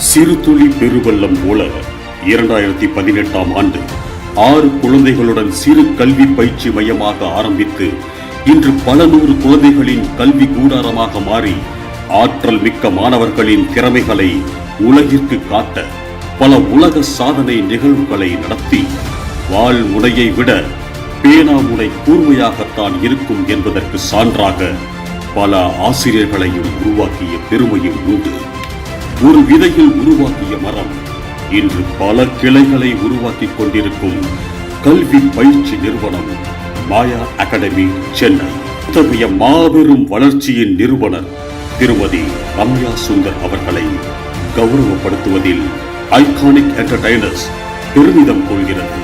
சிறுதுளி பெருவெள்ளம் போல 2018ஆம் ஆண்டு 6 குழந்தைகளுடன் சிறு கல்வி பயிற்சி மையமாக ஆரம்பித்து இன்று பல நூறு குழந்தைகளின் கல்வி கூடாரமாக மாறி ஆற்றல் மிக்க மாணவர்களின் திறமைகளை உலகிற்கு காட்ட பல உலக சாதனை நிகழ்வுகளை நடத்தி வாள் முனையை விட பேனா முனை கூர்மையாகத்தான் இருக்கும் என்பதற்கு சான்றாக பல ஆசிரியர்களையும் உருவாக்கிய பெருமையும் உண்டு. ஒரு விதையில் உருவாக்கிய மரம் இன்று பல கிளைகளை உருவாக்கிக் கொண்டிருக்கும் கல்வி பயிற்சி நிறுவனம் மாயா அகாடமி சென்னை. இத்தகைய மாபெரும் வளர்ச்சியின் நிறுவனர் திருமதி ரம்யா சுந்தர் அவர்களை கௌரவப்படுத்துவதில் ஐகானிக் என்டர்டைனர்ஸ் பெருமிதம் கொள்கிறது.